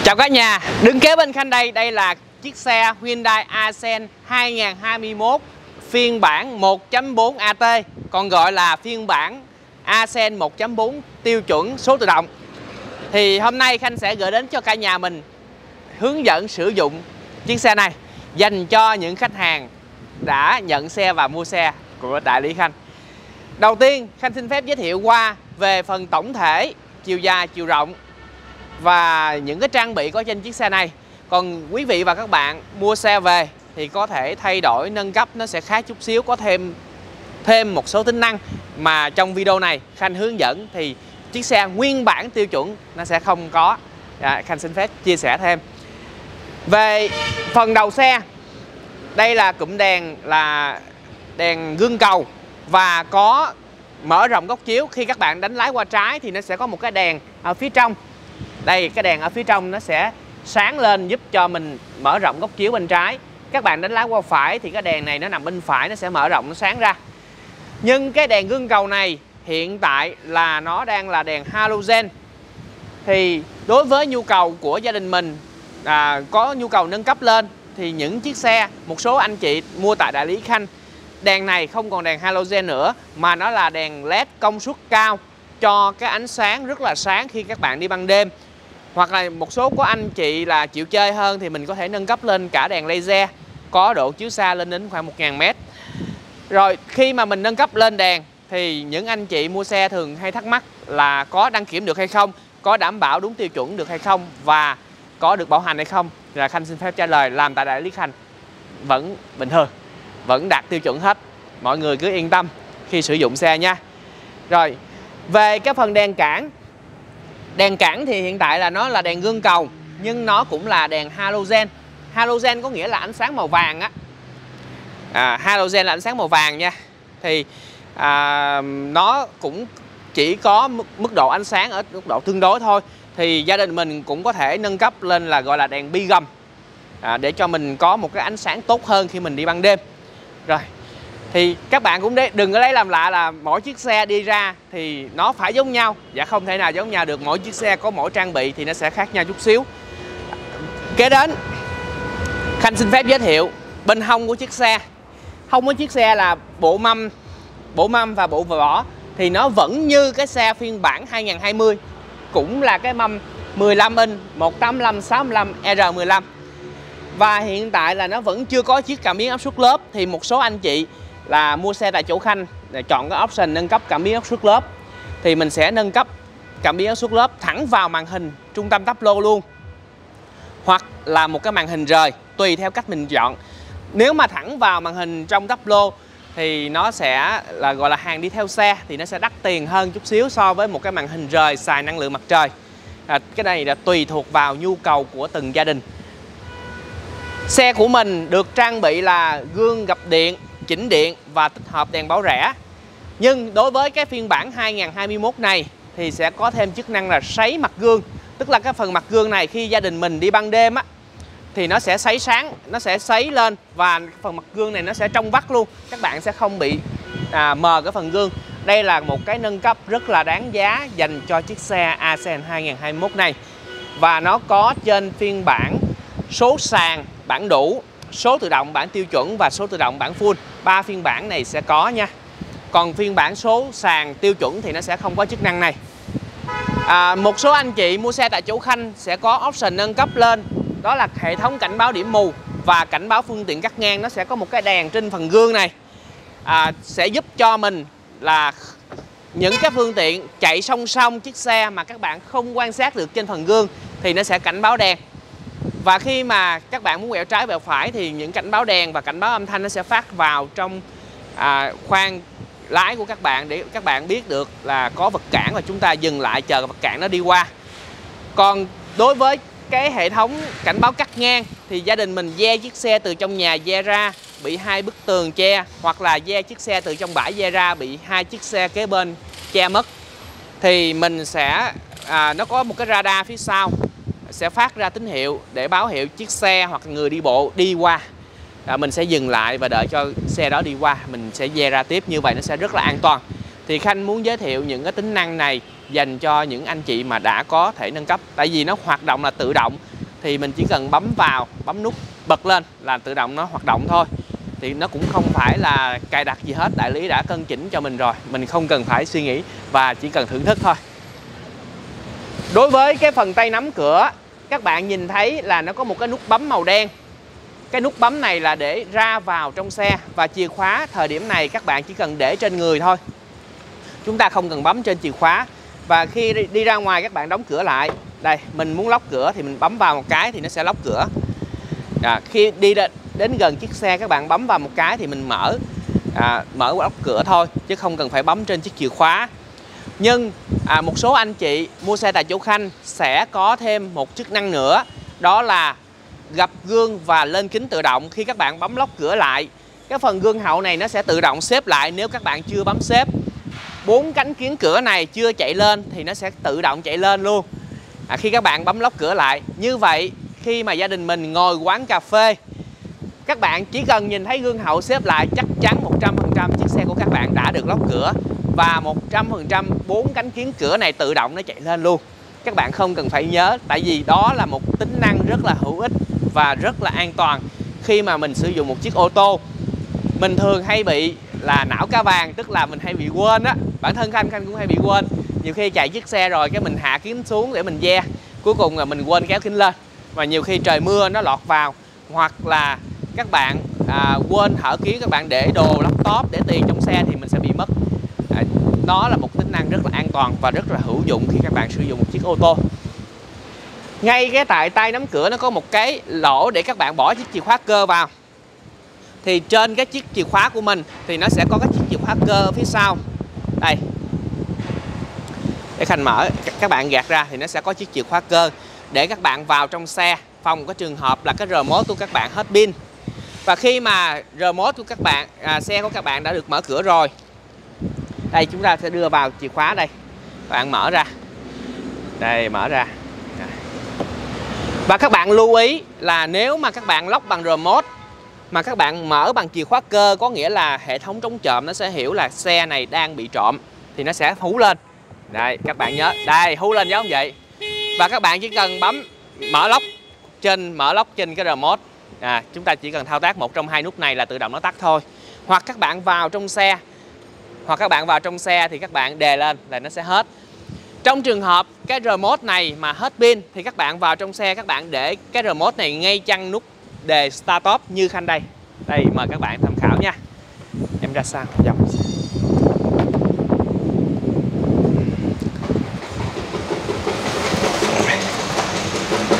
Chào cả nhà, đứng kế bên Khanh đây là chiếc xe Hyundai Accent 2021 phiên bản 1.4 AT, còn gọi là phiên bản Accent 1.4 tiêu chuẩn số tự động. Thì hôm nay Khanh sẽ gửi đến cho cả nhà mình hướng dẫn sử dụng chiếc xe này dành cho những khách hàng đã nhận xe và mua xe của đại lý Khanh. Đầu tiên, Khanh xin phép giới thiệu qua về phần tổng thể, chiều dài, chiều rộng và những cái trang bị có trên chiếc xe này. Còn quý vị và các bạn mua xe về thì có thể thay đổi, nâng cấp, nó sẽ khác chút xíu, có thêm một số tính năng mà trong video này Khanh hướng dẫn thì chiếc xe nguyên bản tiêu chuẩn nó sẽ không có. Khanh xin phép chia sẻ thêm. Về phần đầu xe, đây là cụm đèn là đèn gương cầu và có mở rộng góc chiếu. Khi các bạn đánh lái qua trái thì nó sẽ có một cái đèn ở phía trong. Đây, cái đèn ở phía trong nó sẽ sáng lên giúp cho mình mở rộng góc chiếu bên trái. Các bạn đánh lái qua phải thì cái đèn này nó nằm bên phải, nó sẽ mở rộng, nó sáng ra. Nhưng cái đèn gương cầu này hiện tại là nó đang là đèn halogen. Thì đối với nhu cầu của gia đình mình có nhu cầu nâng cấp lên thì những chiếc xe, một số anh chị mua tại đại lý Khanh, đèn này không còn đèn halogen nữa mà nó là đèn LED công suất cao, cho cái ánh sáng rất là sáng khi các bạn đi ban đêm. Hoặc là một số có anh chị là chịu chơi hơn thì mình có thể nâng cấp lên cả đèn laser, có độ chiếu xa lên đến khoảng 1000 m. Rồi khi mà mình nâng cấp lên đèn thì những anh chị mua xe thường hay thắc mắc là có đăng kiểm được hay không, có đảm bảo đúng tiêu chuẩn được hay không và có được bảo hành hay không. Là Khanh xin phép trả lời làm tại đại lý Khanh vẫn bình thường, vẫn đạt tiêu chuẩn hết. Mọi người cứ yên tâm khi sử dụng xe nha. Rồi về cái phần đèn cản. Đèn cản thì hiện tại là nó là đèn gương cầu nhưng nó cũng là đèn halogen. Halogen có nghĩa là ánh sáng màu vàng á. Halogen là ánh sáng màu vàng nha. Thì nó cũng chỉ có mức độ ánh sáng ở mức độ tương đối thôi. Thì gia đình mình cũng có thể nâng cấp lên là gọi là đèn bi gầm để cho mình có một cái ánh sáng tốt hơn khi mình đi ban đêm. Rồi thì các bạn cũng đừng có lấy làm lạ là mỗi chiếc xe đi ra thì nó phải giống nhau. Dạ không thể nào giống nhau được, mỗi chiếc xe có mỗi trang bị thì nó sẽ khác nhau chút xíu. Kế đến, Khanh xin phép giới thiệu bên hông của chiếc xe. Hông của chiếc xe là bộ mâm và bộ vỏ thì nó vẫn như cái xe phiên bản 2020, cũng là cái mâm 15 inch 185/65 R15. Và hiện tại là nó vẫn chưa có chiếc cảm biến áp suất lớp. Thì một số anh chị là mua xe tại chỗ Khanh để chọn cái option nâng cấp cảm biến áp suất lớp thì mình sẽ nâng cấp cảm biến áp suất lớp thẳng vào màn hình trung tâm táp lô luôn, hoặc là một cái màn hình rời, tùy theo cách mình chọn. Nếu mà thẳng vào màn hình trong táp lô thì nó sẽ là gọi là hàng đi theo xe, thì nó sẽ đắt tiền hơn chút xíu so với một cái màn hình rời xài năng lượng mặt trời. Cái này là tùy thuộc vào nhu cầu của từng gia đình. Xe của mình được trang bị là gương gập điện, chỉnh điện và tích hợp đèn báo rẽ. Nhưng đối với cái phiên bản 2021 này thì sẽ có thêm chức năng là sấy mặt gương. Tức là cái phần mặt gương này khi gia đình mình đi ban đêm á thì nó sẽ sấy sáng, nó sẽ sấy lên và phần mặt gương này nó sẽ trong vắt luôn. Các bạn sẽ không bị mờ cái phần gương. Đây là một cái nâng cấp rất là đáng giá dành cho chiếc xe Accent 2021 này. Và nó có trên phiên bản số sàn bản đủ, số tự động bản tiêu chuẩn và số tự động bản full. 3 phiên bản này sẽ có nha. Còn phiên bản số sàn tiêu chuẩn thì nó sẽ không có chức năng này. Một số anh chị mua xe tại chỗ Khanh sẽ có option nâng cấp lên, đó là hệ thống cảnh báo điểm mù và cảnh báo phương tiện cắt ngang. Nó sẽ có một cái đèn trên phần gương này, sẽ giúp cho mình là những cái phương tiện chạy song song chiếc xe mà các bạn không quan sát được trên phần gương thì nó sẽ cảnh báo đèn. Và khi mà các bạn muốn quẹo trái quẹo phải thì những cảnh báo đèn và cảnh báo âm thanh nó sẽ phát vào trong khoang lái của các bạn để các bạn biết được là có vật cản và chúng ta dừng lại chờ vật cản nó đi qua. Còn đối với cái hệ thống cảnh báo cắt ngang thì gia đình mình ve chiếc xe từ trong nhà ve ra bị 2 bức tường che, hoặc là ve chiếc xe từ trong bãi ve ra bị 2 chiếc xe kế bên che mất, thì mình sẽ nó có một cái radar phía sau sẽ phát ra tín hiệu để báo hiệu chiếc xe hoặc người đi bộ đi qua. Mình sẽ dừng lại và đợi cho xe đó đi qua, mình sẽ ve ra tiếp. Như vậy nó sẽ rất là an toàn. Thì Khanh muốn giới thiệu những cái tính năng này dành cho những anh chị mà đã có thể nâng cấp. Tại vì nó hoạt động là tự động, thì mình chỉ cần bấm vào, bấm nút bật lên là tự động nó hoạt động thôi. Thì nó cũng không phải là cài đặt gì hết, đại lý đã cân chỉnh cho mình rồi, mình không cần phải suy nghĩ và chỉ cần thưởng thức thôi. Đối với cái phần tay nắm cửa, các bạn nhìn thấy là nó có một cái nút bấm màu đen. Cái nút bấm này là để ra vào trong xe, và chìa khóa thời điểm này các bạn chỉ cần để trên người thôi. Chúng ta không cần bấm trên chìa khóa. Và khi đi ra ngoài các bạn đóng cửa lại. Đây, mình muốn lóc cửa thì mình bấm vào một cái thì nó sẽ lóc cửa. Khi đi đến gần chiếc xe các bạn bấm vào một cái thì mình mở lóc cửa thôi, chứ không cần phải bấm trên chiếc chìa khóa. Nhưng một số anh chị mua xe tại chỗ Khanh sẽ có thêm một chức năng nữa, đó là gập gương và lên kính tự động. Khi các bạn bấm lóc cửa lại, cái phần gương hậu này nó sẽ tự động xếp lại nếu các bạn chưa bấm xếp. 4 cánh kiến cửa này chưa chạy lên thì nó sẽ tự động chạy lên luôn khi các bạn bấm lóc cửa lại. Như vậy khi mà gia đình mình ngồi quán cà phê, các bạn chỉ cần nhìn thấy gương hậu xếp lại, chắc chắn 100% chiếc xe của các bạn đã được lóc cửa, và 100% 4 cánh kiến cửa này tự động nó chạy lên luôn. Các bạn không cần phải nhớ, tại vì đó là một tính năng rất là hữu ích và rất là an toàn khi mà mình sử dụng một chiếc ô tô. Mình thường hay bị là não cá vàng, tức là mình hay bị quên á. Bản thân Khanh cũng hay bị quên. Nhiều khi chạy chiếc xe rồi cái mình hạ kính xuống để mình ve, cuối cùng là mình quên kéo kính lên. Và nhiều khi trời mưa nó lọt vào, hoặc là các bạn quên hở kính, các bạn để đồ laptop, để tiền trong xe thì mình sẽ bị mất. Đó là một tính năng rất là an toàn và rất là hữu dụng khi các bạn sử dụng một chiếc ô tô. Ngay cái tại tay nắm cửa nó có một cái lỗ để các bạn bỏ chiếc chìa khóa cơ vào. Thì trên cái chiếc chìa khóa của mình thì nó sẽ có cái chiếc chìa khóa cơ ở phía sau. Đây, để Khanh mở, các bạn gạt ra thì nó sẽ có chiếc chìa khóa cơ để các bạn vào trong xe, phòng có trường hợp là cái remote của các bạn hết pin. Và khi mà remote của các bạn, xe của các bạn đã được mở cửa rồi, đây chúng ta sẽ đưa vào chìa khóa đây, các bạn mở ra, đây mở ra. Và các bạn lưu ý là nếu mà các bạn lóc bằng remote mà các bạn mở bằng chìa khóa cơ, có nghĩa là hệ thống chống trộm nó sẽ hiểu là xe này đang bị trộm thì nó sẽ hú lên. Đây các bạn nhớ, đây hú lên giống vậy. Và các bạn chỉ cần bấm mở lóc trên cái remote, chúng ta chỉ cần thao tác một trong hai nút này là tự động nó tắt thôi. Hoặc các bạn vào trong xe, thì các bạn đề lên là nó sẽ hết. Trong trường hợp cái remote này mà hết pin thì các bạn vào trong xe, các bạn để cái remote này ngay chân nút đề Start Stop như Khanh đây. Đây mời các bạn tham khảo nha. Em ra sao? Dòng.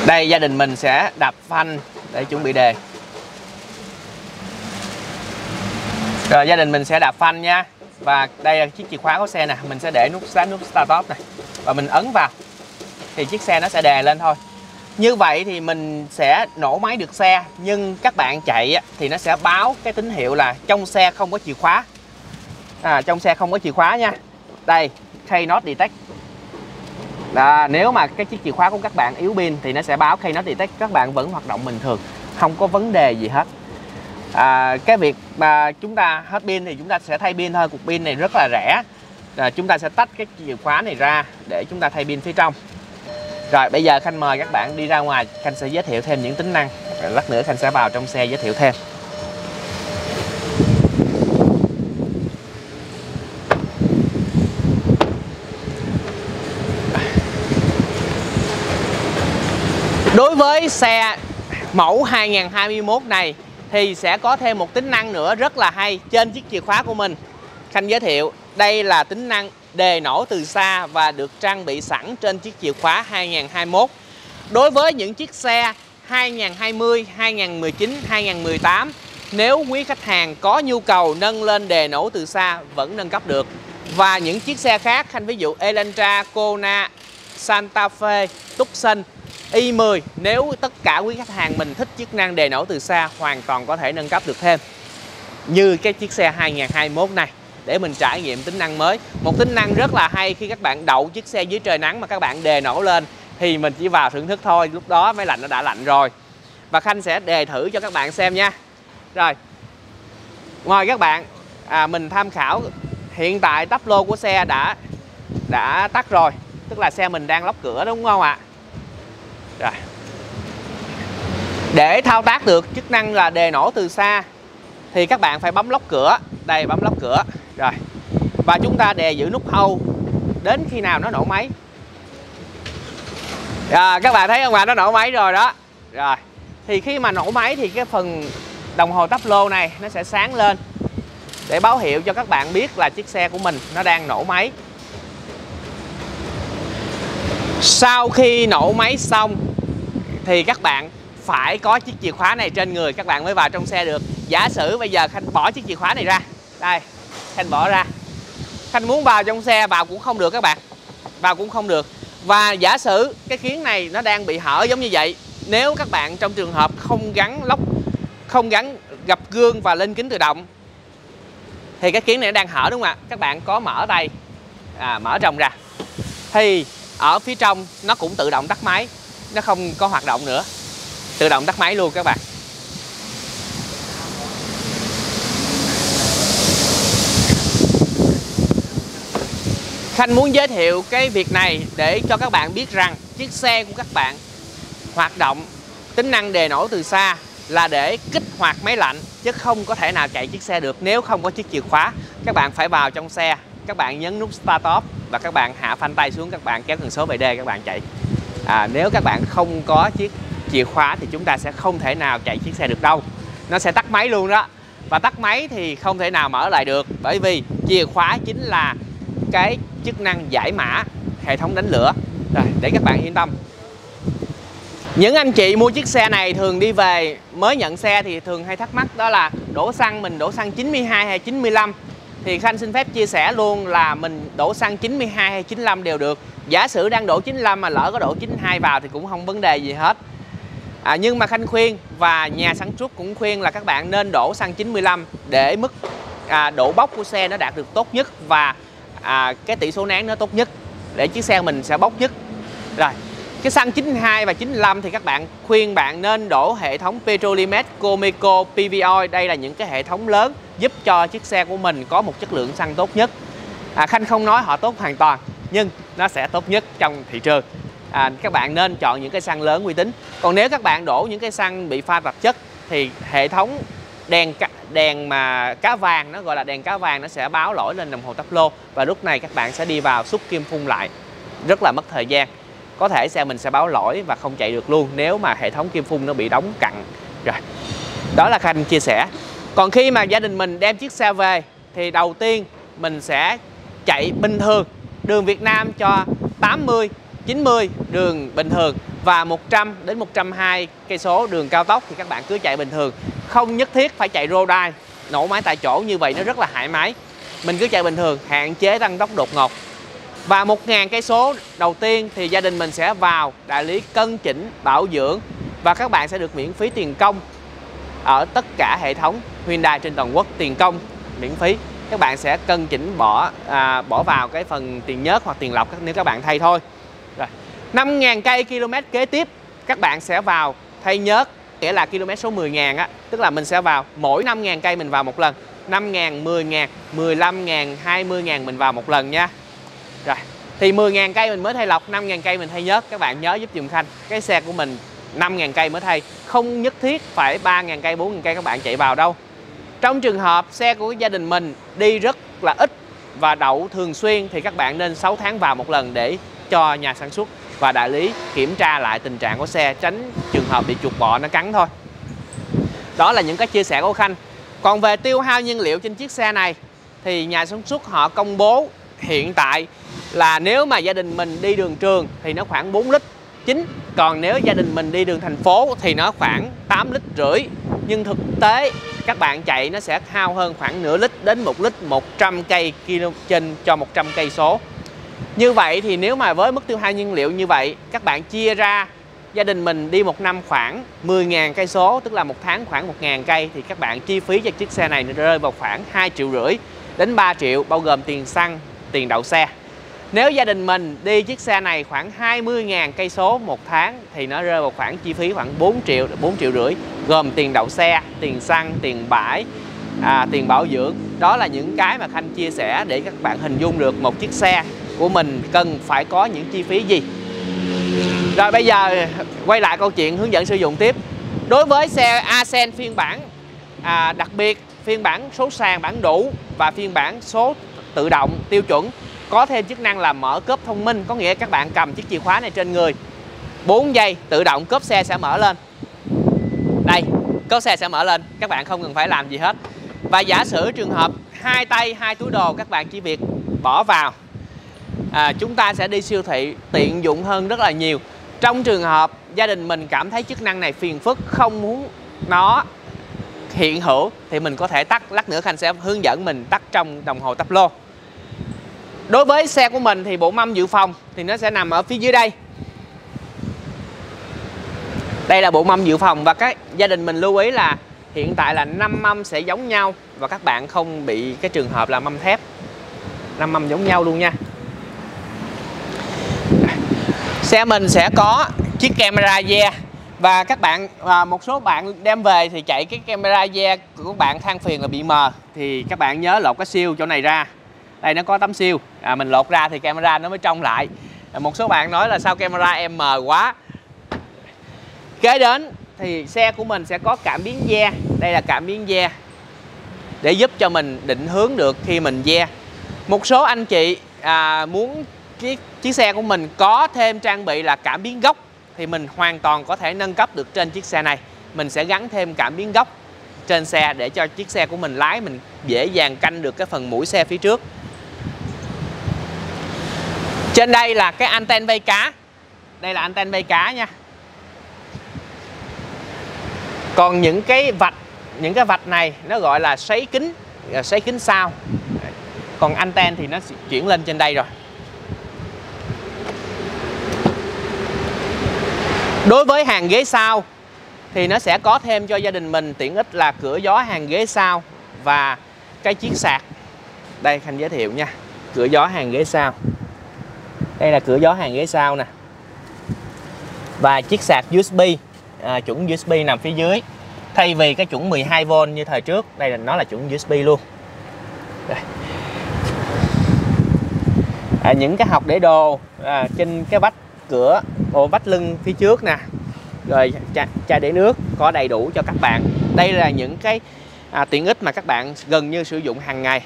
Đây gia đình mình sẽ đạp phanh để chuẩn bị đề. Rồi gia đình mình sẽ đạp phanh nha. Và đây là chiếc chìa khóa của xe nè, mình sẽ để nút Start Stop này và mình ấn vào thì chiếc xe nó sẽ đề lên thôi. Như vậy thì mình sẽ nổ máy được xe, nhưng các bạn chạy thì nó sẽ báo cái tín hiệu là trong xe không có chìa khóa. Trong xe không có chìa khóa nha. Đây, Cannot Detect. Nếu mà cái chiếc chìa khóa của các bạn yếu pin thì nó sẽ báo Cannot Detect, các bạn vẫn hoạt động bình thường, không có vấn đề gì hết. Cái việc mà chúng ta hết pin thì chúng ta sẽ thay pin thôi. Cục pin này rất là rẻ. Chúng ta sẽ tách cái chìa khóa này ra để chúng ta thay pin phía trong. Rồi bây giờ Khanh mời các bạn đi ra ngoài, Khanh sẽ giới thiệu thêm những tính năng. Rồi lát nữa Khanh sẽ vào trong xe giới thiệu thêm. Đối với xe mẫu 2021 này thì sẽ có thêm một tính năng nữa rất là hay trên chiếc chìa khóa của mình. Khanh giới thiệu, đây là tính năng đề nổ từ xa và được trang bị sẵn trên chiếc chìa khóa 2021. Đối với những chiếc xe 2020, 2019, 2018, nếu quý khách hàng có nhu cầu nâng lên đề nổ từ xa vẫn nâng cấp được. Và những chiếc xe khác, Khanh ví dụ Elantra, Kona, Santa Fe, Tucson, i10, nếu tất cả quý khách hàng mình thích chức năng đề nổ từ xa, hoàn toàn có thể nâng cấp được thêm như cái chiếc xe 2021 này để mình trải nghiệm tính năng mới. Một tính năng rất là hay khi các bạn đậu chiếc xe dưới trời nắng mà các bạn đề nổ lên thì mình chỉ vào thưởng thức thôi, lúc đó máy lạnh nó đã lạnh rồi. Và Khanh sẽ đề thử cho các bạn xem nha. Rồi, ngoài các bạn mình tham khảo hiện tại tắp lô của xe đã tắt rồi, tức là xe mình đang lóc cửa đúng không ạ? Rồi. Để thao tác được chức năng là đề nổ từ xa thì các bạn phải bấm lóc cửa. Đây, bấm lóc cửa. Rồi. Và chúng ta đè giữ nút hold đến khi nào nó nổ máy. Các bạn thấy không ạ? Nó nổ máy rồi đó. Rồi. Thì khi mà nổ máy thì cái phần đồng hồ táp lô này nó sẽ sáng lên để báo hiệu cho các bạn biết là chiếc xe của mình nó đang nổ máy. Sau khi nổ máy xong thì các bạn phải có chiếc chìa khóa này trên người các bạn mới vào trong xe được. Giả sử bây giờ Khanh bỏ chiếc chìa khóa này ra. Đây, Khanh bỏ ra. Khanh muốn vào trong xe vào cũng không được các bạn. Vào cũng không được. Và giả sử cái khiếng này nó đang bị hở giống như vậy. Nếu các bạn trong trường hợp không gắn lốc, không gắn gập gương và lên kính tự động thì cái khiếng này nó đang hở đúng không ạ? Các bạn có mở tay, mở rộng ra thì ở phía trong nó cũng tự động tắt máy. Nó không có hoạt động nữa. Tự động tắt máy luôn các bạn. Khanh muốn giới thiệu cái việc này để cho các bạn biết rằng chiếc xe của các bạn hoạt động tính năng đề nổ từ xa là để kích hoạt máy lạnh, chứ không có thể nào chạy chiếc xe được nếu không có chiếc chìa khóa. Các bạn phải vào trong xe, các bạn nhấn nút Start Off và các bạn hạ phanh tay xuống, các bạn kéo cần số về D, các bạn chạy. Nếu các bạn không có chiếc chìa khóa thì chúng ta sẽ không thể nào chạy chiếc xe được đâu. Nó sẽ tắt máy luôn đó. Và tắt máy thì không thể nào mở lại được, bởi vì chìa khóa chính là cái chức năng giải mã hệ thống đánh lửa. Rồi, để các bạn yên tâm. Những anh chị mua chiếc xe này thường đi về mới nhận xe thì thường hay thắc mắc đó là đổ xăng, mình đổ xăng 92 hay 95. Thì Khanh xin phép chia sẻ luôn là mình đổ xăng 92 hay 95 đều được. Giả sử đang đổ 95 mà lỡ có đổ 92 vào thì cũng không vấn đề gì hết. Nhưng mà Khanh khuyên và nhà sản xuất cũng khuyên là các bạn nên đổ xăng 95 để mức độ bốc của xe nó đạt được tốt nhất và cái tỷ số nén nó tốt nhất để chiếc xe mình sẽ bốc nhất. Rồi, cái xăng 92 và 95 thì các bạn khuyên bạn nên đổ hệ thống Petrolimex, Comeco, PV Oil. Đây là những cái hệ thống lớn giúp cho chiếc xe của mình có một chất lượng xăng tốt nhất. Khanh không nói họ tốt hoàn toàn, nhưng nó sẽ tốt nhất trong thị trường. Các bạn nên chọn những cái xăng lớn uy tín. Còn nếu các bạn đổ những cái xăng bị pha tạp chất thì hệ thống đèn mà cá vàng, nó gọi là đèn cá vàng, nó sẽ báo lỗi lên đồng hồ táp lô và lúc này các bạn sẽ đi vào xúc kim phun lại, rất là mất thời gian. Có thể xe mình sẽ báo lỗi và không chạy được luôn nếu mà hệ thống kim phun nó bị đóng cặn. Rồi, đó là Khanh chia sẻ. Còn khi mà gia đình mình đem chiếc xe về thì đầu tiên mình sẽ chạy bình thường đường Việt Nam cho 80, 90 đường bình thường và 100 đến 120 cây số đường cao tốc thì các bạn cứ chạy bình thường. Không nhất thiết phải chạy road dive, nổ máy tại chỗ, như vậy nó rất là hại máy. Mình cứ chạy bình thường, hạn chế tăng tốc đột ngột. Và 1000 cây số đầu tiên thì gia đình mình sẽ vào đại lý cân chỉnh bảo dưỡng và các bạn sẽ được miễn phí tiền công ở tất cả hệ thống Hyundai trên toàn quốc. Tiền công miễn phí, các bạn sẽ cân chỉnh bỏ vào cái phần tiền nhớt hoặc tiền lọc nếu các bạn thay thôi. Rồi, 5000 cây km kế tiếp các bạn sẽ vào thay nhớt, nghĩa là km số 10.000 á, tức là mình sẽ vào mỗi 5000 cây mình vào một lần. 5000, 10000, 15000, 20000 mình vào một lần nha. Rồi, thì 10.000 cây mình mới thay lọc, 5.000 cây mình thay nhớt. Các bạn nhớ giúp dùm Khanh, cái xe của mình 5.000 cây mới thay, không nhất thiết phải 3.000 cây, 4.000 cây các bạn chạy vào đâu. Trong trường hợp xe của gia đình mình đi rất là ít và đậu thường xuyên thì các bạn nên 6 tháng vào một lần để cho nhà sản xuất và đại lý kiểm tra lại tình trạng của xe, tránh trường hợp bị chuột bọ nó cắn thôi. Đó là những cái chia sẻ của Khanh. Còn về tiêu hao nhiên liệu trên chiếc xe này thì nhà sản xuất họ công bố hiện tại là nếu mà gia đình mình đi đường trường thì nó khoảng 4 lít chính. Còn nếu gia đình mình đi đường thành phố thì nó khoảng 8,5 lít. Nhưng thực tế các bạn chạy nó sẽ hao hơn khoảng nửa lít đến 1 lít 100 cây trên cho 100 cây số. Như vậy thì nếu mà với mức tiêu hao nhiên liệu như vậy, các bạn chia ra gia đình mình đi một năm khoảng 10.000 cây số, tức là một tháng khoảng 1.000 cây thì các bạn chi phí cho chiếc xe này nó rơi vào khoảng 2,5 triệu đến 3 triệu bao gồm tiền xăng, tiền đậu xe. Nếu gia đình mình đi chiếc xe này khoảng 20.000 cây số một tháng thì nó rơi vào khoảng chi phí khoảng 4 triệu đến 4,5 triệu gồm tiền đậu xe, tiền xăng, tiền bãi, tiền bảo dưỡng. Đó là những cái mà Khanh chia sẻ để các bạn hình dung được một chiếc xe của mình cần phải có những chi phí gì. Rồi bây giờ quay lại câu chuyện hướng dẫn sử dụng tiếp. Đối với xe Ascend phiên bản đặc biệt, phiên bản số sàn bản đủ và phiên bản số tự động tiêu chuẩn, có thêm chức năng là mở cốp thông minh. Có nghĩa các bạn cầm chiếc chìa khóa này trên người, 4 giây tự động cốp xe sẽ mở lên. Đây, cốp xe sẽ mở lên, các bạn không cần phải làm gì hết. Và giả sử trường hợp 2 tay 2 túi đồ, các bạn chỉ việc bỏ vào, chúng ta sẽ đi siêu thị tiện dụng hơn rất là nhiều. Trong trường hợp gia đình mình cảm thấy chức năng này phiền phức, không muốn nó hiện hữu, thì mình có thể tắt. Lát nữa Khanh sẽ hướng dẫn mình tắt trong đồng hồ táp lô. Đối với xe của mình thì bộ mâm dự phòng thì nó sẽ nằm ở phía dưới đây. Đây là bộ mâm dự phòng, và các gia đình mình lưu ý là hiện tại là 5 mâm sẽ giống nhau, và các bạn không bị cái trường hợp là mâm thép. 5 mâm giống nhau luôn nha. Xe mình sẽ có chiếc camera rear, và các bạn một số bạn đem về thì chạy cái camera rear của các bạn than phiền là bị mờ, thì các bạn nhớ lột cái siêu chỗ này ra. Đây nó có tấm siêu, mình lột ra thì camera nó mới trong lại. Một số bạn nói là sao camera em mờ quá. Kế đến thì xe của mình sẽ có cảm biến ve. Đây là cảm biến ve để giúp cho mình định hướng được khi mình ve. Một số anh chị muốn chiếc xe của mình có thêm trang bị là cảm biến góc, thì mình hoàn toàn có thể nâng cấp được trên chiếc xe này. Mình sẽ gắn thêm cảm biến góc trên xe để cho chiếc xe của mình lái mình dễ dàng canh được cái phần mũi xe phía trước. Trên đây là cái anten vây cá. Đây là anten vây cá nha. Còn những cái vạch này nó gọi là sấy kính sau. Còn anten thì nó chuyển lên trên đây rồi. Đối với hàng ghế sau thì nó sẽ có thêm cho gia đình mình tiện ích là cửa gió hàng ghế sau và cái chiếc sạc. Đây Khanh giới thiệu nha, cửa gió hàng ghế sau. Đây là cửa gió hàng ghế sau nè. Và chiếc sạc USB, chuẩn USB nằm phía dưới. Thay vì cái chuẩn 12V như thời trước, đây là nó là chuẩn USB luôn. Đây. Những cái hộc để đồ trên cái vách cửa, vách lưng phía trước nè. Rồi chai để nước có đầy đủ cho các bạn. Đây là những cái tiện ích mà các bạn gần như sử dụng hàng ngày.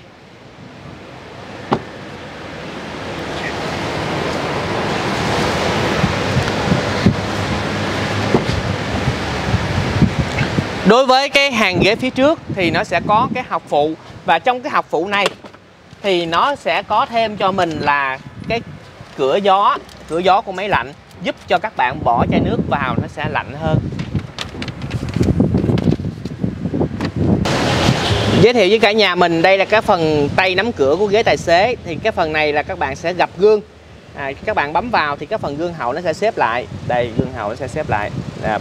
Đối với cái hàng ghế phía trước thì nó sẽ có cái hộc phụ, và trong cái hộc phụ này thì nó sẽ có thêm cho mình là cái cửa gió của máy lạnh, giúp cho các bạn bỏ chai nước vào nó sẽ lạnh hơn. Giới thiệu với cả nhà mình, đây là cái phần tay nắm cửa của ghế tài xế. Thì cái phần này là các bạn sẽ gặp gương, các bạn bấm vào thì cái phần gương hậu nó sẽ xếp lại. Đây, gương hậu nó sẽ xếp lại,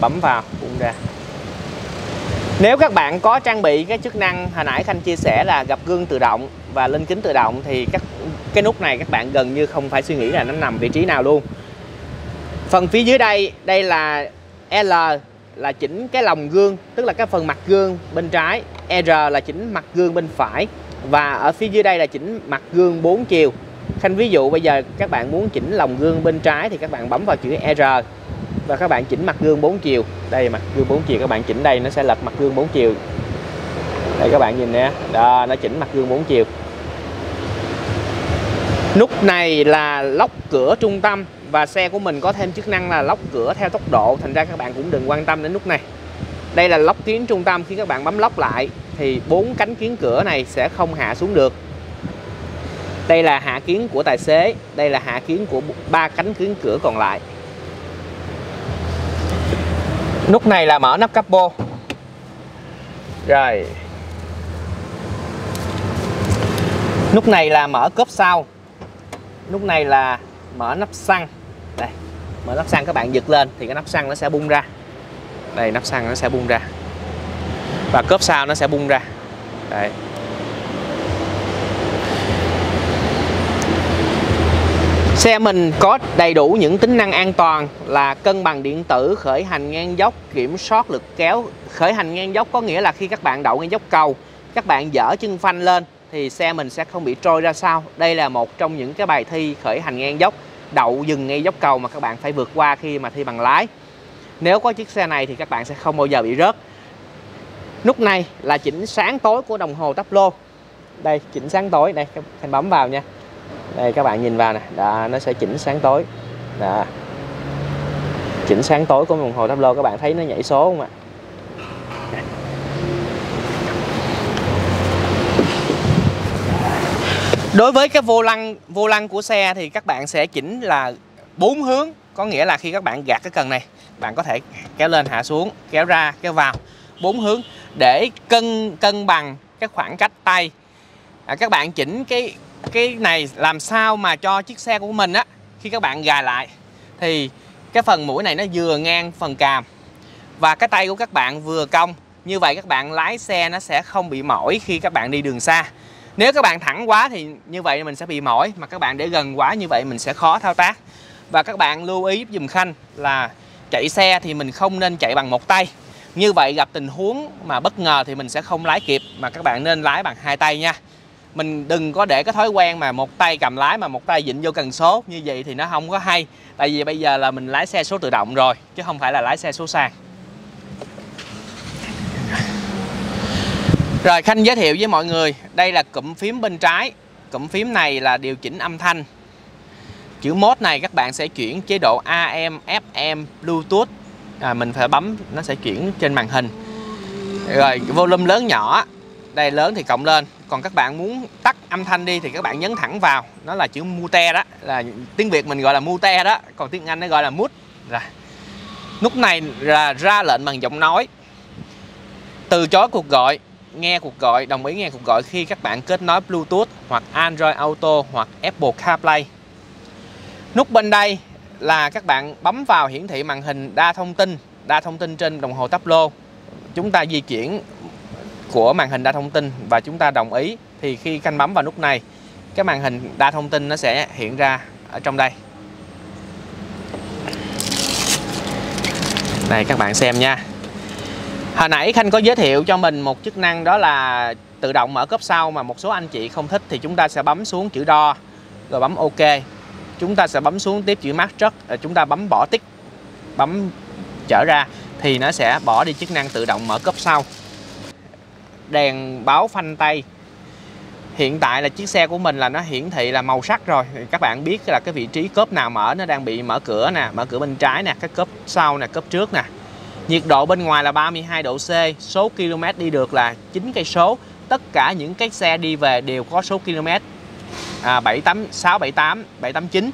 bấm vào bung ra. Nếu các bạn có trang bị cái chức năng hồi nãy Khanh chia sẻ là gập gương tự động và lên kính tự động, thì cái nút này các bạn gần như không phải suy nghĩ là nó nằm vị trí nào luôn. Phần phía dưới đây, đây là L là chỉnh cái lồng gương, tức là cái phần mặt gương bên trái. R là chỉnh mặt gương bên phải. Và ở phía dưới đây là chỉnh mặt gương 4 chiều. Khanh ví dụ bây giờ các bạn muốn chỉnh lồng gương bên trái thì các bạn bấm vào chữ R và các bạn chỉnh mặt gương 4 chiều. Đây, mặt gương 4 chiều các bạn chỉnh đây, nó sẽ lật mặt gương 4 chiều. Đây các bạn nhìn nè, đó, nó chỉnh mặt gương 4 chiều. Nút này là lóc cửa trung tâm, và xe của mình có thêm chức năng là lóc cửa theo tốc độ, thành ra các bạn cũng đừng quan tâm đến nút này. Đây là lóc kiến trung tâm, khi các bạn bấm lóc lại thì 4 cánh kiến cửa này sẽ không hạ xuống được. Đây là hạ kiến của tài xế, đây là hạ kiến của 3 cánh kiến cửa còn lại. Nút này là mở nắp capo. Rồi. Nút này là mở cốp sau. Nút này là mở nắp xăng. Đây, mở nắp xăng các bạn giật lên thì cái nắp xăng nó sẽ bung ra. Đây, nắp xăng nó sẽ bung ra. Và cốp sau nó sẽ bung ra. Đây. Xe mình có đầy đủ những tính năng an toàn là cân bằng điện tử, khởi hành ngang dốc, kiểm soát lực kéo. Khởi hành ngang dốc có nghĩa là khi các bạn đậu ngang dốc cầu, các bạn dỡ chân phanh lên thì xe mình sẽ không bị trôi ra sau. Đây là một trong những cái bài thi khởi hành ngang dốc, đậu dừng ngay dốc cầu mà các bạn phải vượt qua khi mà thi bằng lái. Nếu có chiếc xe này thì các bạn sẽ không bao giờ bị rớt. Nút này là chỉnh sáng tối của đồng hồ táp lô. Đây, chỉnh sáng tối, đây các bạn bấm vào nha. Đây các bạn nhìn vào nè, đó, nó sẽ chỉnh sáng tối. Đó. Chỉnh sáng tối của đồng hồ táp lô, các bạn thấy nó nhảy số không ạ? Đối với cái vô lăng của xe thì các bạn sẽ chỉnh là 4 hướng, có nghĩa là khi các bạn gạt cái cần này, bạn có thể kéo lên hạ xuống, kéo ra, kéo vào 4 hướng để cân bằng cái khoảng cách tay. Các bạn chỉnh cái này làm sao mà cho chiếc xe của mình á, khi các bạn gài lại thì cái phần mũi này nó vừa ngang phần càm và cái tay của các bạn vừa cong. Như vậy các bạn lái xe nó sẽ không bị mỏi khi các bạn đi đường xa. Nếu các bạn thẳng quá thì như vậy mình sẽ bị mỏi, mà các bạn để gần quá như vậy mình sẽ khó thao tác. Và các bạn lưu ý dùm Khanh là chạy xe thì mình không nên chạy bằng một tay. Như vậy gặp tình huống mà bất ngờ thì mình sẽ không lái kịp, mà các bạn nên lái bằng 2 tay nha. Mình đừng có để cái thói quen mà một tay cầm lái mà một tay vịn vô cần số, như vậy thì nó không có hay. Tại vì bây giờ là mình lái xe số tự động rồi, chứ không phải là lái xe số sàn. Rồi Khanh giới thiệu với mọi người, đây là cụm phím bên trái. Cụm phím này là điều chỉnh âm thanh. Chữ mode này các bạn sẽ chuyển chế độ AM, FM, Bluetooth. Mình phải bấm, nó sẽ chuyển trên màn hình. Rồi volume lớn nhỏ, đây lớn thì cộng lên. Còn các bạn muốn tắt âm thanh đi thì các bạn nhấn thẳng vào. Nó là chữ mute đó, là tiếng Việt mình gọi là mute đó, còn tiếng Anh nó gọi là mute. Rồi. Nút này là ra lệnh bằng giọng nói. Từ chối cuộc gọi, nghe cuộc gọi, đồng ý nghe cuộc gọi khi các bạn kết nối Bluetooth hoặc Android Auto hoặc Apple CarPlay. Nút bên đây là các bạn bấm vào hiển thị màn hình đa thông tin trên đồng hồ táp lô. Chúng ta di chuyển của màn hình đa thông tin và chúng ta đồng ý thì khi Khanh bấm vào nút này, cái màn hình đa thông tin nó sẽ hiện ra ở trong đây. Đây các bạn xem nha. Hồi nãy Khanh có giới thiệu cho mình một chức năng đó là tự động mở cốp sau, mà một số anh chị không thích thì chúng ta sẽ bấm xuống chữ đo rồi bấm OK. Chúng ta sẽ bấm xuống tiếp chữ Max Truck, chúng ta bấm bỏ tích, bấm trở ra thì nó sẽ bỏ đi chức năng tự động mở cốp sau. Đèn báo phanh tay. Hiện tại là chiếc xe của mình là nó hiển thị là màu sắc rồi. Các bạn biết là cái vị trí cốp nào mở, nó đang bị mở cửa nè, mở cửa bên trái nè, cái cốp sau nè, cốp trước nè. Nhiệt độ bên ngoài là 32 độ C, số km đi được là 9 cây số. Tất cả những cái xe đi về đều có số km 678, 789.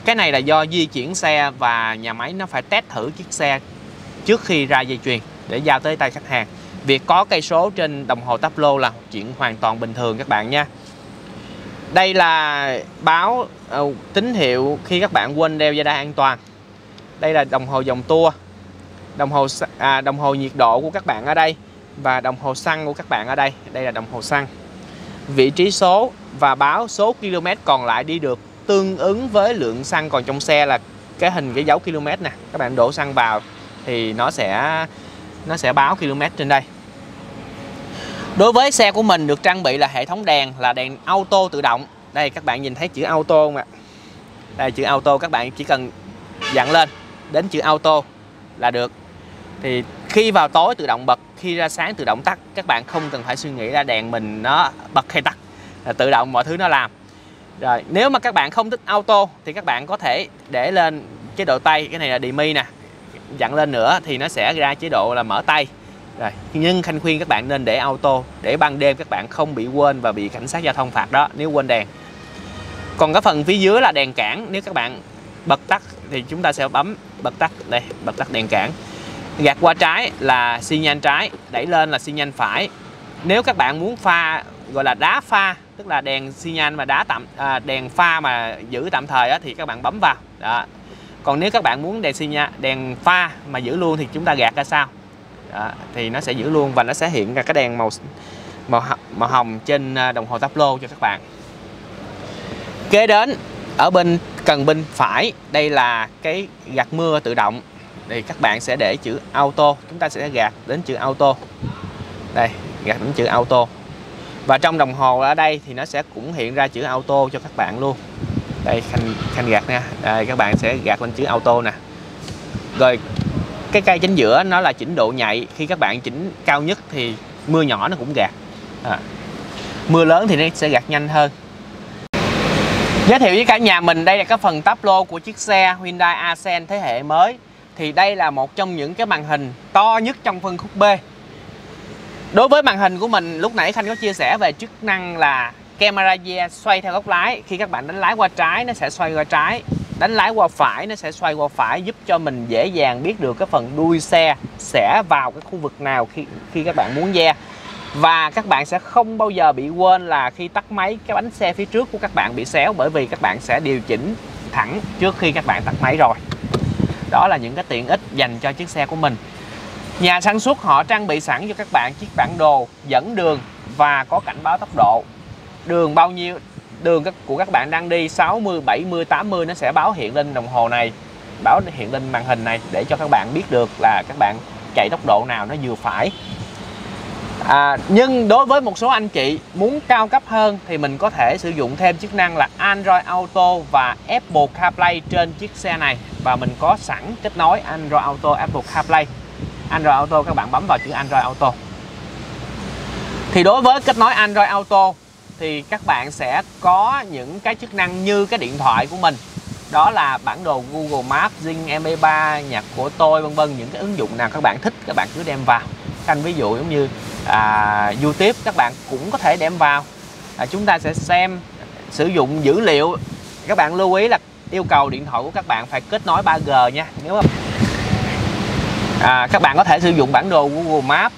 Cái này là do di chuyển xe và nhà máy nó phải test thử chiếc xe trước khi ra dây chuyền để giao tới tay khách hàng. Việc có cây số trên đồng hồ táp lô là chuyện hoàn toàn bình thường các bạn nha. Đây là báo tín hiệu khi các bạn quên đeo dây đai an toàn. Đây là đồng hồ vòng tua, đồng hồ nhiệt độ của các bạn ở đây và đồng hồ xăng của các bạn ở đây. Đây là đồng hồ xăng. Vị trí số và báo số km còn lại đi được tương ứng với lượng xăng còn trong xe, là cái hình cái dấu km nè. Các bạn đổ xăng vào thì nó sẽ báo km trên đây. Đối với xe của mình được trang bị là hệ thống đèn là đèn auto tự động. Đây các bạn nhìn thấy chữ auto không ạ? Đây chữ auto, các bạn chỉ cần dặn lên đến chữ auto là được. Thì khi vào tối tự động bật, khi ra sáng tự động tắt. Các bạn không cần phải suy nghĩ ra đèn mình nó bật hay tắt, là tự động mọi thứ nó làm. Rồi nếu mà các bạn không thích auto thì các bạn có thể để lên chế độ tay. Cái này là DMI nè, dặn lên nữa thì nó sẽ ra chế độ là mở tay. Rồi, nhưng Khanh khuyên các bạn nên để auto để ban đêm các bạn không bị quên và bị cảnh sát giao thông phạt đó nếu quên đèn. Còn cái phần phía dưới là đèn cản, nếu các bạn bật tắt thì chúng ta sẽ bấm bật tắt. Đây, bật tắt đèn cản. Gạt qua trái là xi nhan trái, đẩy lên là xi nhan phải. Nếu các bạn muốn pha gọi là đá pha, tức là đèn xi nhan mà đèn pha mà giữ tạm thời á, thì các bạn bấm vào. Đó. Còn nếu các bạn muốn đèn pha mà giữ luôn thì chúng ta gạt ra sau. Đó, thì nó sẽ giữ luôn và nó sẽ hiện ra cái đèn màu hồng trên đồng hồ táp lô cho các bạn. Kế đến ở bên phải, đây là cái gạt mưa tự động. Thì các bạn sẽ để chữ auto, chúng ta sẽ gạt đến chữ auto. Đây, gạt đến chữ auto. Và trong đồng hồ ở đây thì nó sẽ cũng hiện ra chữ auto cho các bạn luôn. Đây Khanh gạt nha. Đây, các bạn sẽ gạt lên chữ auto nè. Rồi cái cây chính giữa nó là chỉnh độ nhạy. Khi các bạn chỉnh cao nhất thì mưa nhỏ nó cũng gạt. Mưa lớn thì nó sẽ gạt nhanh hơn. Giới thiệu với cả nhà mình, đây là cái phần táp lô của chiếc xe Hyundai Accent thế hệ mới. Thì đây là một trong những cái màn hình to nhất trong phân khúc B. Đối với màn hình của mình, lúc nãy Khanh có chia sẻ về chức năng là camera rear xoay theo góc lái. Khi các bạn đánh lái qua trái nó sẽ xoay qua trái, đánh lái qua phải nó sẽ xoay qua phải, giúp cho mình dễ dàng biết được cái phần đuôi xe sẽ vào cái khu vực nào khi các bạn muốn ve. Và các bạn sẽ không bao giờ bị quên là khi tắt máy cái bánh xe phía trước của các bạn bị xéo, bởi vì các bạn sẽ điều chỉnh thẳng trước khi các bạn tắt máy rồi. Đó là những cái tiện ích dành cho chiếc xe của mình. Nhà sản xuất họ trang bị sẵn cho các bạn chiếc bản đồ dẫn đường và có cảnh báo tốc độ. Đường bao nhiêu, đường của các bạn đang đi 60, 70, 80 nó sẽ báo hiện lên đồng hồ này, báo hiện lên màn hình này để cho các bạn biết được là các bạn chạy tốc độ nào nó vừa phải. Nhưng đối với một số anh chị muốn cao cấp hơn thì mình có thể sử dụng thêm chức năng là Android Auto và Apple CarPlay trên chiếc xe này. Và mình có sẵn kết nối Android Auto, Apple CarPlay. Android Auto các bạn bấm vào chữ Android Auto. Thì đối với kết nối Android Auto thì các bạn sẽ có những cái chức năng như cái điện thoại của mình. Đó là bản đồ Google Maps, Zing MP3, nhạc của tôi, vân vân. Những cái ứng dụng nào các bạn thích các bạn cứ đem vào. Thành ví dụ giống như YouTube các bạn cũng có thể đem vào. Chúng ta sẽ xem, sử dụng dữ liệu. Các bạn lưu ý là yêu cầu điện thoại của các bạn phải kết nối 3G nha. Nếu mà các bạn có thể sử dụng bản đồ Google Maps.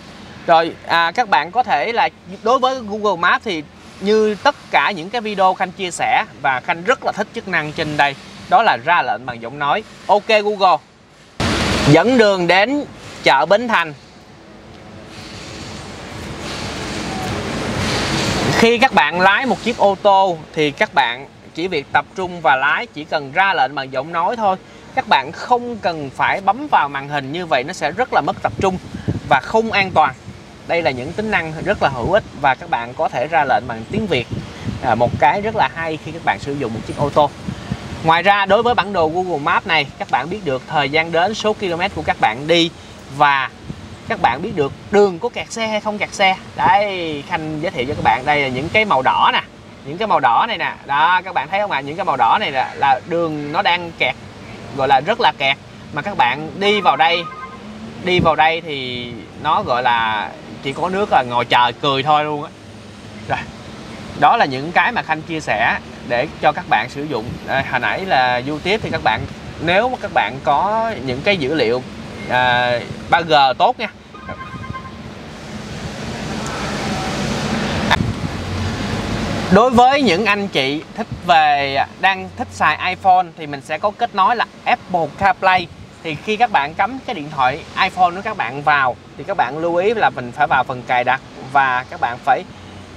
Rồi các bạn có thể là đối với Google Maps thì như tất cả những cái video Khanh chia sẻ và Khanh rất là thích chức năng trên đây, đó là ra lệnh bằng giọng nói. Ok Google, dẫn đường đến chợ Bến Thành. Khi các bạn lái một chiếc ô tô thì các bạn chỉ việc tập trung và lái, chỉ cần ra lệnh bằng giọng nói thôi. Các bạn không cần phải bấm vào màn hình, như vậy nó sẽ rất là mất tập trung và không an toàn. Đây là những tính năng rất là hữu ích và các bạn có thể ra lệnh bằng tiếng Việt. Một cái rất là hay khi các bạn sử dụng một chiếc ô tô. Ngoài ra đối với bản đồ Google Maps này, các bạn biết được thời gian đến, số km của các bạn đi và các bạn biết được đường có kẹt xe hay không kẹt xe. Đây, Khanh giới thiệu cho các bạn, đây là những cái màu đỏ nè, những cái màu đỏ này nè. Đó, các bạn thấy không ạ? Những cái màu đỏ này là đường nó đang kẹt, gọi là rất là kẹt. Mà các bạn đi vào đây thì nó gọi là chỉ có nước là ngồi chờ cười thôi luôn á. Rồi, đó là những cái mà Khanh chia sẻ để cho các bạn sử dụng. Hồi nãy là YouTube thì các bạn, nếu mà các bạn có những cái dữ liệu 3G tốt nha. Đối với những anh chị đang thích xài iPhone thì mình sẽ có kết nối là Apple CarPlay. Thì khi các bạn cắm cái điện thoại iPhone của các bạn vào thì các bạn lưu ý là mình phải vào phần cài đặt và các bạn phải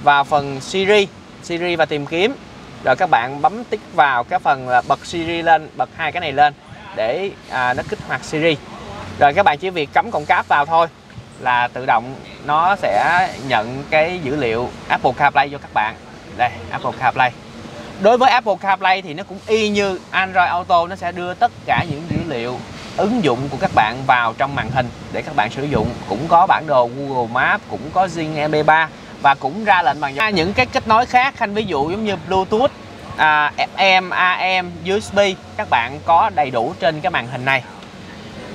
vào phần Siri và tìm kiếm. Rồi các bạn bấm tích vào cái phần là bật Siri lên, bật hai cái này lên để nó kích hoạt Siri. Rồi các bạn chỉ việc cắm cổng cáp vào thôi là tự động nó sẽ nhận cái dữ liệu Apple CarPlay cho các bạn. Đây, Apple CarPlay. Đối với Apple CarPlay thì nó cũng y như Android Auto, nó sẽ đưa tất cả những dữ liệu ứng dụng của các bạn vào trong màn hình để các bạn sử dụng. Cũng có bản đồ Google Maps, cũng có Zing MP3 và cũng ra lệnh bằng những cái kết nối khác. Khanh ví dụ giống như Bluetooth, FM, AM, USB, các bạn có đầy đủ trên cái màn hình này.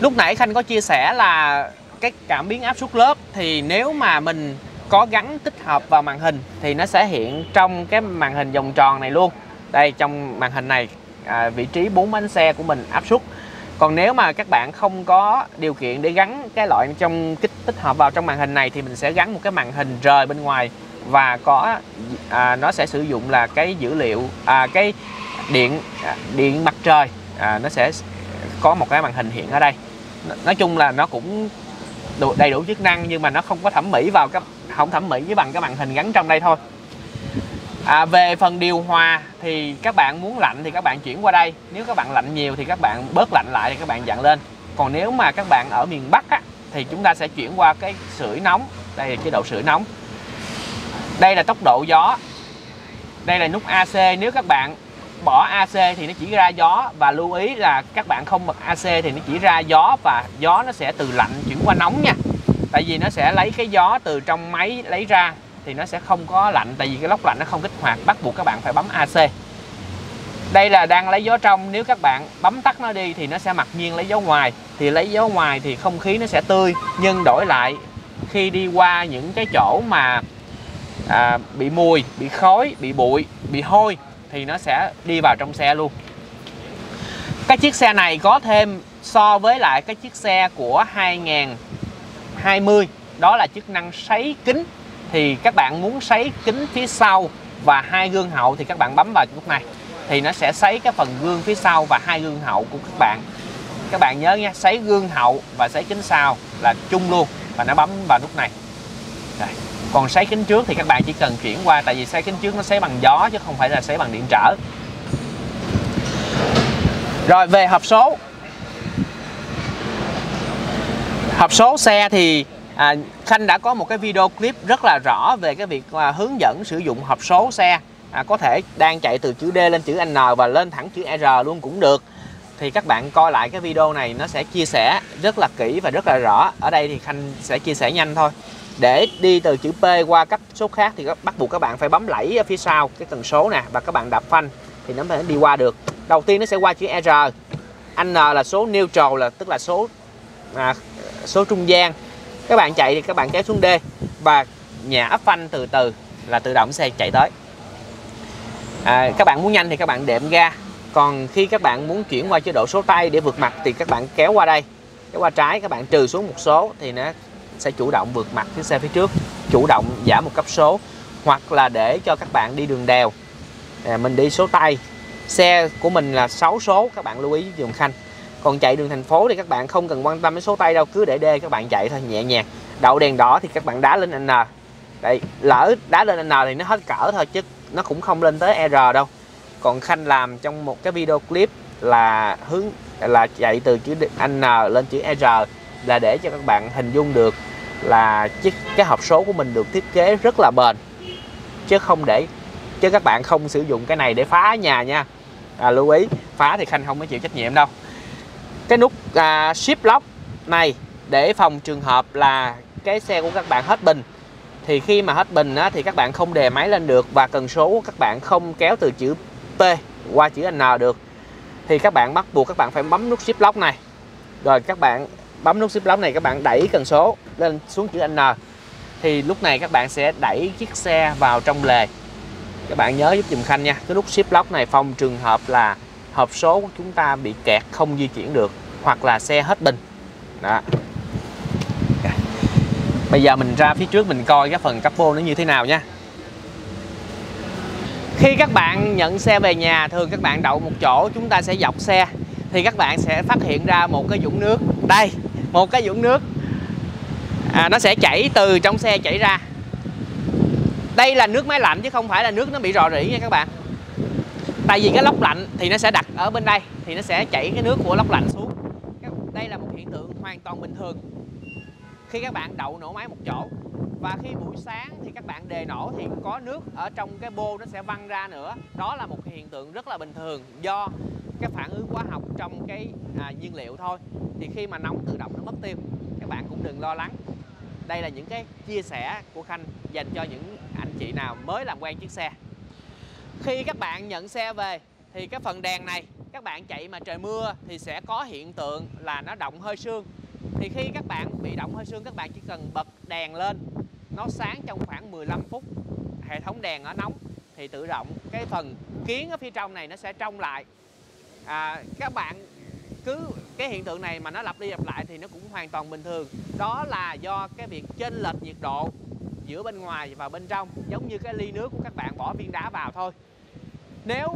Lúc nãy Khanh có chia sẻ là cái cảm biến áp suất lớp thì nếu mà mình có gắn tích hợp vào màn hình thì nó sẽ hiện trong cái màn hình vòng tròn này luôn. Đây, trong màn hình này vị trí 4 bánh xe của mình áp suất. Còn nếu mà các bạn không có điều kiện để gắn cái loại trong tích hợp vào trong màn hình này thì mình sẽ gắn một cái màn hình rời bên ngoài và có nó sẽ sử dụng là cái dữ liệu cái điện mặt trời, nó sẽ có một cái màn hình hiện ở đây. Nói chung là nó cũng đầy đủ chức năng nhưng mà nó không có thẩm mỹ không thẩm mỹ với bằng cái màn hình gắn trong đây thôi. Về phần điều hòa thì các bạn muốn lạnh thì các bạn chuyển qua đây. Nếu các bạn lạnh nhiều thì các bạn bớt lạnh lại thì các bạn dặn lên. Còn nếu mà các bạn ở miền Bắc thì chúng ta sẽ chuyển qua cái sưởi nóng. Đây là chế độ sưởi nóng. Đây là tốc độ gió. Đây là nút AC. Nếu các bạn bỏ AC thì nó chỉ ra gió, và lưu ý là các bạn không bật AC thì nó chỉ ra gió, và gió nó sẽ từ lạnh chuyển qua nóng nha. Tại vì nó sẽ lấy cái gió từ trong máy lấy ra thì nó sẽ không có lạnh, tại vì cái lốc lạnh nó không kích hoạt, bắt buộc các bạn phải bấm AC. Đây là đang lấy gió trong, nếu các bạn bấm tắt nó đi thì nó sẽ mặc nhiên lấy gió ngoài. Thì lấy gió ngoài thì không khí nó sẽ tươi, nhưng đổi lại khi đi qua những cái chỗ mà bị mùi, bị khói, bị bụi, bị hôi thì nó sẽ đi vào trong xe luôn. Cái chiếc xe này có thêm so với lại cái chiếc xe của 2020, đó là chức năng sấy kính. Thì các bạn muốn sấy kính phía sau và hai gương hậu thì các bạn bấm vào nút này thì nó sẽ sấy cái phần gương phía sau và hai gương hậu của các bạn. Các bạn nhớ nha, sấy gương hậu và sấy kính sau là chung luôn, và nó bấm vào nút này. Đây. Còn sấy kính trước thì các bạn chỉ cần chuyển qua, tại vì sấy kính trước nó sấy bằng gió chứ không phải là sấy bằng điện trở. Rồi về hộp số. Hộp số xe thì Khanh đã có một cái video clip rất là rõ về cái việc hướng dẫn sử dụng hộp số xe. Có thể đang chạy từ chữ D lên chữ N và lên thẳng chữ R luôn cũng được. Thì các bạn coi lại cái video này, nó sẽ chia sẻ rất là kỹ và rất là rõ. Ở đây thì Khanh sẽ chia sẻ nhanh thôi. Để đi từ chữ P qua cấp số khác thì bắt buộc các bạn phải bấm lẫy ở phía sau cái tần số nè, và các bạn đạp phanh thì nó mới đi qua được. Đầu tiên nó sẽ qua chữ R. N là số neutral, là tức là số trung gian. Các bạn chạy thì các bạn kéo xuống D và nhả ấp phanh từ từ là tự động xe chạy tới. Các bạn muốn nhanh thì các bạn đệm ga. Còn khi các bạn muốn chuyển qua chế độ số tay để vượt mặt thì các bạn kéo qua đây, kéo qua trái, các bạn trừ xuống một số thì nó sẽ chủ động vượt mặt chiếc xe phía trước, chủ động giảm một cấp số. Hoặc là để cho các bạn đi đường đèo, mình đi số tay, xe của mình là 6 số, các bạn lưu ý dùm Khanh. Còn chạy đường thành phố thì các bạn không cần quan tâm đến số tay đâu, cứ để D các bạn chạy thôi, nhẹ nhàng. Đậu đèn đỏ thì các bạn đá lên N. Đây, lỡ đá lên N thì nó hết cỡ thôi, chứ nó cũng không lên tới R đâu. Còn Khanh làm trong một cái video clip là chạy từ chữ N lên chữ R, là để cho các bạn hình dung được là cái hộp số của mình được thiết kế rất là bền, chứ các bạn không sử dụng cái này để phá nhà nha. Lưu ý, phá thì Khanh không có chịu trách nhiệm đâu. Cái nút shift lock này để phòng trường hợp là cái xe của các bạn hết pin, thì khi mà hết pin thì các bạn không đè máy lên được, và cần số của các bạn không kéo từ chữ P qua chữ N được, thì các bạn bắt buộc các bạn phải bấm nút shift lock này. Rồi các bạn bấm nút shift lock này, các bạn đẩy cần số lên xuống chữ N, thì lúc này các bạn sẽ đẩy chiếc xe vào trong lề. Các bạn nhớ giúp dùm Khanh nha, cái nút shift lock này phòng trường hợp là hộp số của chúng ta bị kẹt không di chuyển được, hoặc là xe hết pin. Đó. Bây giờ mình ra phía trước mình coi cái phần capo nó như thế nào nha. Khi các bạn nhận xe về nhà, thường các bạn đậu một chỗ, chúng ta sẽ dọc xe thì các bạn sẽ phát hiện ra một cái vũng nước. Đây, một cái vũng nước. Nó sẽ chảy từ trong xe chảy ra. Đây là nước máy lạnh chứ không phải là nước nó bị rò rỉ nha các bạn. Tại vì cái lốc lạnh thì nó sẽ đặt ở bên đây, thì nó sẽ chảy cái nước của lốc lạnh xuống. Đây là một hiện tượng hoàn toàn bình thường khi các bạn đậu nổ máy một chỗ. Và khi buổi sáng thì các bạn đề nổ thì có nước ở trong cái bô nó sẽ văng ra nữa. Đó là một hiện tượng rất là bình thường do cái phản ứng hóa học trong cái nhiên liệu thôi. Thì khi mà nóng tự động nó mất tiêu, các bạn cũng đừng lo lắng. Đây là những cái chia sẻ của Khanh dành cho những anh chị nào mới làm quen chiếc xe. Khi các bạn nhận xe về thì cái phần đèn này, các bạn chạy mà trời mưa thì sẽ có hiện tượng là nó động hơi sương. Thì khi các bạn bị động hơi sương, các bạn chỉ cần bật đèn lên, nó sáng trong khoảng 15 phút, hệ thống đèn ở nóng thì tự động cái phần kiến ở phía trong này nó sẽ trong lại. Các bạn cái hiện tượng này mà nó lặp đi lặp lại thì nó cũng hoàn toàn bình thường. Đó là do cái việc chênh lệch nhiệt độ giữa bên ngoài và bên trong, giống như cái ly nước của các bạn bỏ viên đá vào thôi. Nếu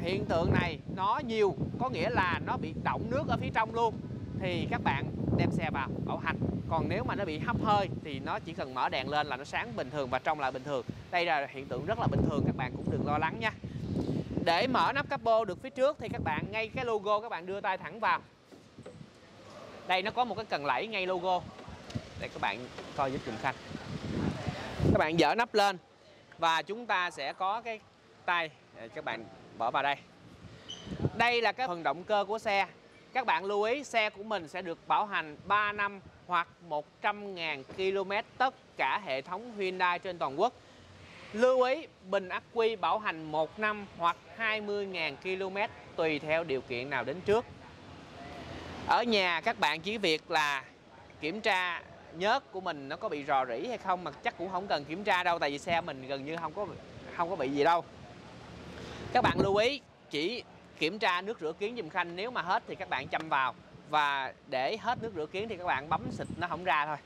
hiện tượng này nó nhiều, có nghĩa là nó bị động nước ở phía trong luôn, thì các bạn đem xe vào bảo hành. Còn nếu mà nó bị hấp hơi thì nó chỉ cần mở đèn lên là nó sáng bình thường và trong lại bình thường. Đây là hiện tượng rất là bình thường, các bạn cũng đừng lo lắng nha. Để mở nắp capo được phía trước thì các bạn ngay cái logo các bạn đưa tay thẳng vào. Đây nó có một cái cần lẫy ngay logo. Để các bạn coi giúp dùm Khanh. Các bạn dỡ nắp lên Và chúng ta sẽ có cái tay các bạn bỏ vào đây. Đây là cái phần động cơ của xe. Các bạn lưu ý xe của mình sẽ được bảo hành 3 năm hoặc 100.000 km tất cả hệ thống Hyundai trên toàn quốc. Lưu ý bình ắc quy bảo hành 1 năm hoặc 20.000 km tùy theo điều kiện nào đến trước. Ở nhà các bạn chỉ việc là kiểm tra nhớt của mình nó có bị rò rỉ hay không, mà chắc cũng không cần kiểm tra đâu, tại vì xe mình gần như không có bị gì đâu. Các bạn lưu ý chỉ kiểm tra nước rửa kiến giùm Khanh, nếu mà hết thì các bạn châm vào, và để hết nước rửa kiến thì các bạn bấm xịt nó không ra thôi.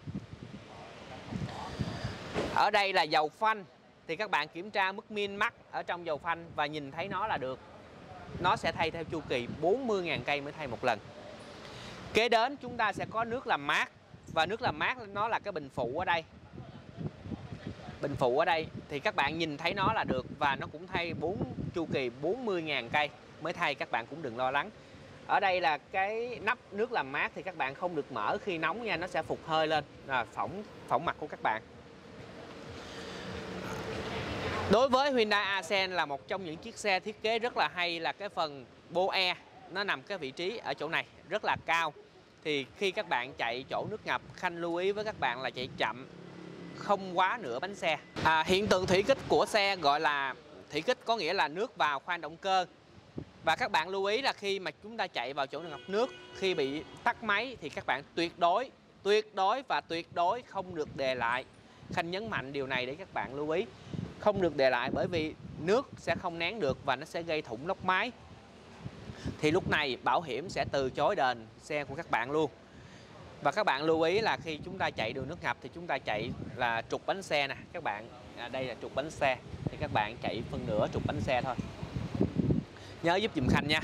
Ở đây là dầu phanh, thì các bạn kiểm tra mức min max ở trong dầu phanh và nhìn thấy nó là được. Nó sẽ thay theo chu kỳ 40.000 cây mới thay một lần. Kế đến chúng ta sẽ có nước làm mát, và nước làm mát nó là cái bình phụ ở đây. Bình phụ ở đây thì các bạn nhìn thấy nó là được, và nó cũng thay chu kỳ 40.000 cây mới thay, các bạn cũng đừng lo lắng. Ở đây là cái nắp nước làm mát thì các bạn không được mở khi nóng nha, nó sẽ phục hơi lên, phỏng mặt của các bạn. Đối với Hyundai Accent là một trong những chiếc xe thiết kế rất là hay là cái phần boe, nó nằm cái vị trí ở chỗ này rất là cao. Thì khi các bạn chạy chỗ nước ngập, Khanh lưu ý với các bạn là chạy chậm, không quá nửa bánh xe. Hiện tượng thủy kích của xe gọi là thủy kích, có nghĩa là nước vào khoang động cơ. Và các bạn lưu ý là khi mà chúng ta chạy vào chỗ ngập nước, khi bị tắt máy thì các bạn tuyệt đối không được đè lại. Khanh nhấn mạnh điều này để các bạn lưu ý. Không được đè lại, bởi vì nước sẽ không nén được và nó sẽ gây thủng lốc máy. Thì lúc này bảo hiểm sẽ từ chối đền xe của các bạn luôn. Và các bạn lưu ý là khi chúng ta chạy đường nước ngập thì chúng ta chạy là trục bánh xe nè các bạn. Đây là trục bánh xe, thì các bạn chạy phân nửa trục bánh xe thôi. Nhớ giúp giùm Khanh nha.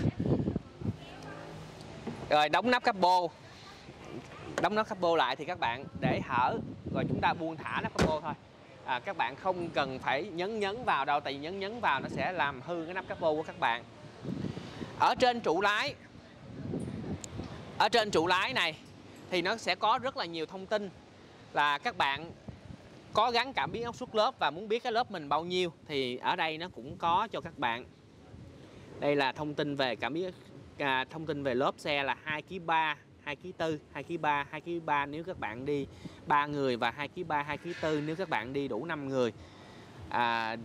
Rồi đóng nắp capo. Đóng nắp capo lại thì các bạn để hở, rồi chúng ta buông thả nắp capo thôi. Các bạn không cần phải nhấn vào đâu, tại vì nhấn vào nó sẽ làm hư cái nắp capo của các bạn. Ở trên trụ lái này thì nó sẽ có rất là nhiều thông tin, là các bạn có gắn cảm biến áp suất lớp và muốn biết cái lớp mình bao nhiêu thì ở đây nó cũng có cho các bạn. Đây là thông tin về cảm biến, thông tin về lớp xe là 2,3 kg, 2,4 kg, 2,3 kg, 2,3 kg nếu các bạn đi 3 người, và 2,3 kg, 2,4 kg nếu các bạn đi đủ 5 người.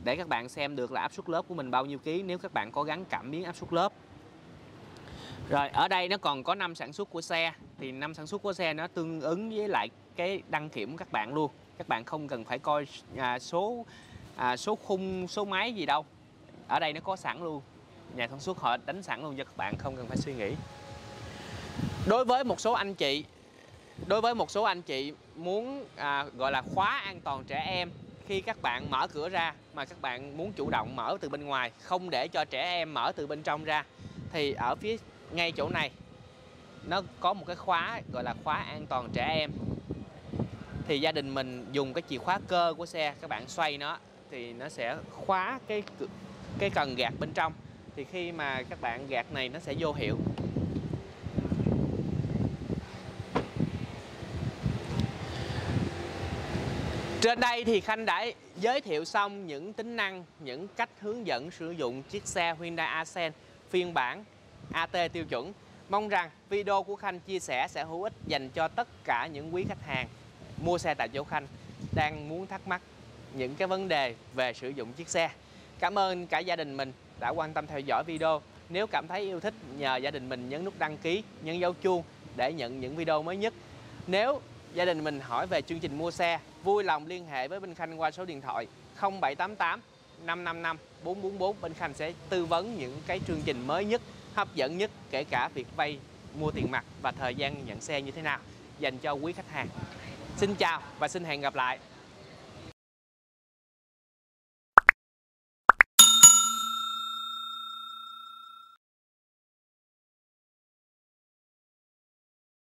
Để các bạn xem được là áp suất lớp của mình bao nhiêu ký nếu các bạn có gắn cảm biến áp suất lớp. Rồi ở đây nó còn có năm sản xuất của xe, thì năm sản xuất của xe nó tương ứng với lại cái đăng kiểm của các bạn luôn. Các bạn không cần phải coi số khung, số máy gì đâu. Ở đây nó có sẵn luôn, nhà sản xuất họ đánh sẵn luôn cho các bạn, không cần phải suy nghĩ. Đối với một số anh chị muốn gọi là khóa an toàn trẻ em, khi các bạn mở cửa ra mà các bạn muốn chủ động mở từ bên ngoài, không để cho trẻ em mở từ bên trong ra, thì ở phía ngay chỗ này nó có một cái khóa gọi là khóa an toàn trẻ em. Thì gia đình mình dùng cái chìa khóa cơ của xe, các bạn xoay nó thì nó sẽ khóa cái cần gạt bên trong. Thì khi mà các bạn gạt này nó sẽ vô hiệu. Trên đây thì Khanh đã giới thiệu xong những tính năng, những cách hướng dẫn sử dụng chiếc xe Hyundai Accent phiên bản AT tiêu chuẩn. Mong rằng video của Khanh chia sẻ sẽ hữu ích dành cho tất cả những quý khách hàng mua xe tại chỗ Khanh đang muốn thắc mắc những cái vấn đề về sử dụng chiếc xe. Cảm ơn cả gia đình mình đã quan tâm theo dõi video. Nếu cảm thấy yêu thích, nhờ gia đình mình nhấn nút đăng ký, nhấn dấu chuông để nhận những video mới nhất. Nếu gia đình mình hỏi về chương trình mua xe, vui lòng liên hệ với bên Khanh qua số điện thoại 0788 555 444. Bên Khanh sẽ tư vấn những cái chương trình mới nhất, hấp dẫn nhất, kể cả việc vay mua tiền mặt và thời gian nhận xe như thế nào dành cho quý khách hàng. Xin chào và xin hẹn gặp lại.